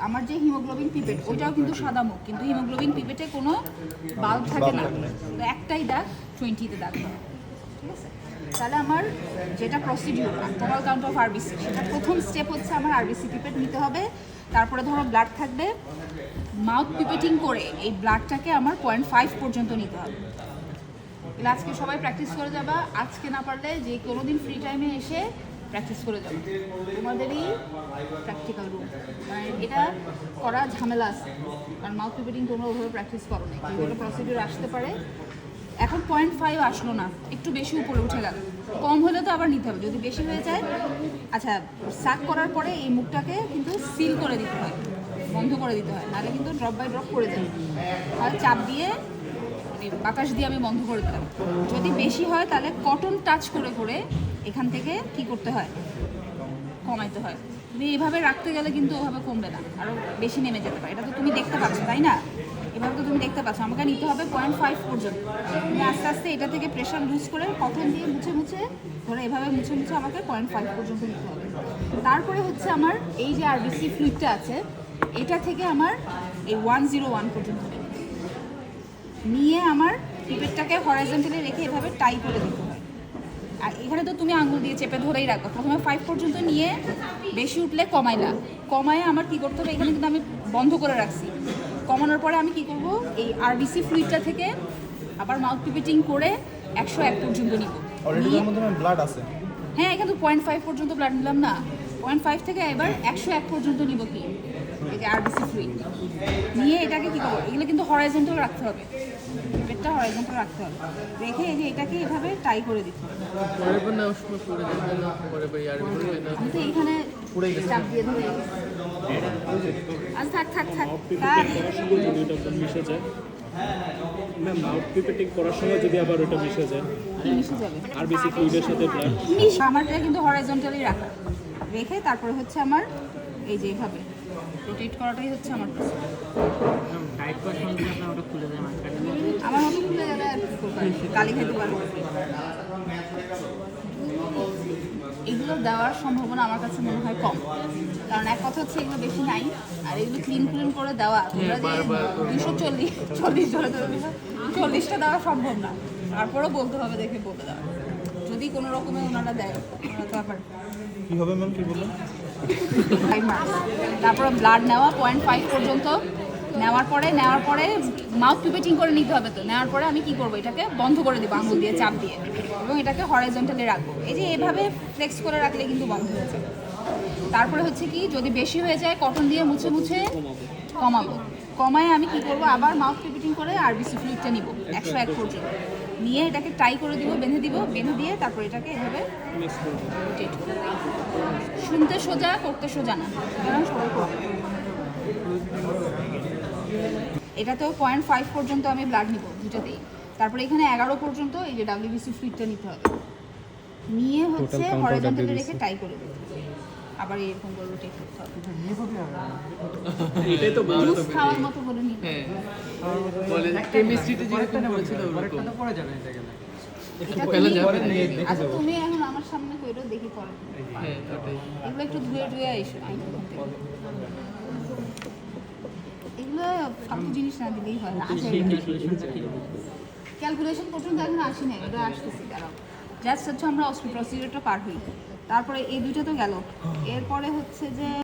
আমার যে haemoglobin pipette ওইটাও কিন্তু সাদা মুখ, কিন্তু হিমোগ্লোবিন পিপেটে কোনো বাল্ব থাকে না, তো একটাই দাগ 20-তে দাগ হয়। ঠিক আছে, তাহলে আমার যেটা procedure total count of RBC, সেটা প্রথম স্টেপ হচ্ছে আমার আরবিসি পিপেট নিতে হবে। তারপরে ধরো ব্লাড থাকবে, মাউথ পিপেটিং করে এই ব্লাডটাকে আমার 0.5 পর্যন্ত নিতে হবে। তাহলে আজকে সবাই প্র্যাকটিস করে যাবা, আজকে না পারলে যে কোনো দিন ফ্রি টাইমে এসে প্র্যাকটিস করে যাবো। তোমাদেরই প্র্যাকটিক্যাল রুম, মানে এটা করা ঝামেলা আছে, কারণ মাউথ পিপেটিং তোমরা ওভাবে প্র্যাকটিস করো না, কিন্তু প্রসিডিউর আসতে পারে। এখন 0.5 আসলো না, একটু বেশি উপরে উঠে গেল, কম হলে তো আবার নিতে হবে। যদি বেশি হয়ে যায়, আচ্ছা সাক করার পরে এই মুখটাকে কিন্তু সিল করে দিতে হয়, বন্ধ করে দিতে হয়, নাহলে কিন্তু ড্রপ বাই ড্রপ করে যায়। তাহলে চাপ দিয়ে বাতাস দিয়ে আমি বন্ধ করে দিলাম। যদি বেশি হয় তাহলে কটন টাচ করে করে এখান থেকে কি করতে হয়, কমাইতে হয়। তুমি এইভাবে রাখতে গেলে কিন্তু ওভাবে কমবে না, আরও বেশি নেমে যেতে পারে। এটা তো তুমি দেখতে পাচ্ছ, তাই না? এভাবে তো তুমি দেখতে পাচ্ছ, আমাকে নিতে হবে 0.5 পর্যন্ত। তুমি আস্তে আস্তে এটা থেকে প্রেশার লুজ করে কটন দিয়ে মুছে মুছে ধরে এভাবে মুছে মুছে আমাকে 0.5 পর্যন্ত নিতে হবে। তারপরে হচ্ছে আমার এই যে আরবিসি ফ্লুইডটা আছে, এটা থেকে আমার এই 101 পর্যন্ত নিয়ে আমার পিপেটটাকে হরাইজন্টালি রেখে এভাবে টাই করে দিতে হয়। আর এখানে তো তুমি আঙুল দিয়ে চেপে ধরেই রাখো। প্রথমে 5 পর্যন্ত নিয়ে বেশি উঠলে কমাইলা, কমায় আমার কি করতে হবে, এখানে কিন্তু আমি বন্ধ করে রাখছি। কমানোর পরে আমি কি করব, এই আরবিসি ফ্লুইডটা থেকে আবার মাউথ পিপেটিং করে 101 পর্যন্ত নিব। ব্লাড আছে, হ্যাঁ, এখানে তো 0.5 পর্যন্ত ব্লাড নিলাম না, 0.5 থেকে এবার 101 পর্যন্ত নিব। কি এই যে আরবিসি ফ্লুইড নিয়ে এটাকে কি করবো, এগুলো কিন্তু হরাইজন্টাল রাখতে হবে, পেটটা হরাইজন্টাল রাখতে হবে, রেখে এই যে এটাকে এভাবে টাই করে দিতে হবে। আমি তো এইখানে চাপ দিয়ে ধরে থাক থাক থাক থাক। মাউথ পিপেটিং করার সময় যদি আবার ওটা মিশে যায়, কি মিশে যাবে? আরবিসি ফ্লুইডের সাথে ব্লাড আমারটা কিন্তু হরাইজন্টালি রাখা, রেখে তারপরে হচ্ছে আমার এই যে এইভাবে রোটেট করাটাই হচ্ছে আমার টাইট করার সময় যদি আপনার ওটা খুলে যায় মাঝখানে, আমার মতো খুলে গেলে আর কি করবো, গালি খেতে পারবো। এগুলো দেওয়ার সম্ভাবনা আমার কাছে মনে হয় কম, কারণ এক কথা হচ্ছে এগুলো বেশি নাই, আর এগুলো ক্লিন ক্লিন করে দেওয়া তোমরা যে 240 ধরে 40টা দেওয়া সম্ভব না। তারপরেও বলতে হবে, দেখে বলে দেওয়া, যদি কোনো রকমে ওনারা দেয় ওনারা তো আবার কি হবে ম্যাম, কি বললেন? 5 মার্কস। তারপরে ব্লাড নেওয়া 0.5 পর্যন্ত নেওয়ার পরে মাউথ পিপেটিং করে নিতে হবে। তো নেওয়ার পরে আমি কি করব, এটাকে বন্ধ করে দিব আঙুল দিয়ে চাপ দিয়ে, এবং এটাকে হরাইজন্টালি রাখবো। এই যে এভাবে ফ্লেক্স করে রাখলে কিন্তু বন্ধ হয়ে যাবে। তারপরে হচ্ছে কি, যদি বেশি হয়ে যায় কটন দিয়ে মুছে মুছে কমাবো। কমায় আমি কি করব, আবার মাউথ পিপেটিং করে আরবিসি ফ্লুইডটা নিব 101 পর্যন্ত, নিয়ে এটাকে টাই করে দিব, বেঁধে দিয়ে তারপর এটাকে এভাবে রোটেট করে। শুনতে সোজা, করতে সোজা না, সুতরাং সবাই করবে। এটাতেও 0.5 পর্যন্ত আমি ব্লাড নিব দুটাতেই। তারপরে এখানে 11 পর্যন্ত এই যে ডাব্লিউবিসি ফ্লুইডটা নিতে হবে, নিয়ে হচ্ছে হরাইজন্টালি রেখে টাই করে দেব, আবার এরকম করে রোটেট করতে হবে। এটাই তো জুস খাওয়ার মতো করে নিতে হবে। কেমিস্ট্রিতে যেরকম পড়েছিল ওরকম পড়ে যাবে এটা গেলে। আচ্ছা তুমি এখন আমার সামনে কইরো, দেখি পরে। এগুলো একটু ধুয়ে আইসো। এগুলো ফালতু জিনিস না দিলেই হয় না। ক্যালকুলেশন পর্যন্ত এখন আসি না, এটা আসতেছি, দাঁড়াও। জাস্ট হচ্ছে আমরা প্রসিডিউরটা পার হই, তারপরে এই দুইটা তো গেল। এরপরে হচ্ছে যে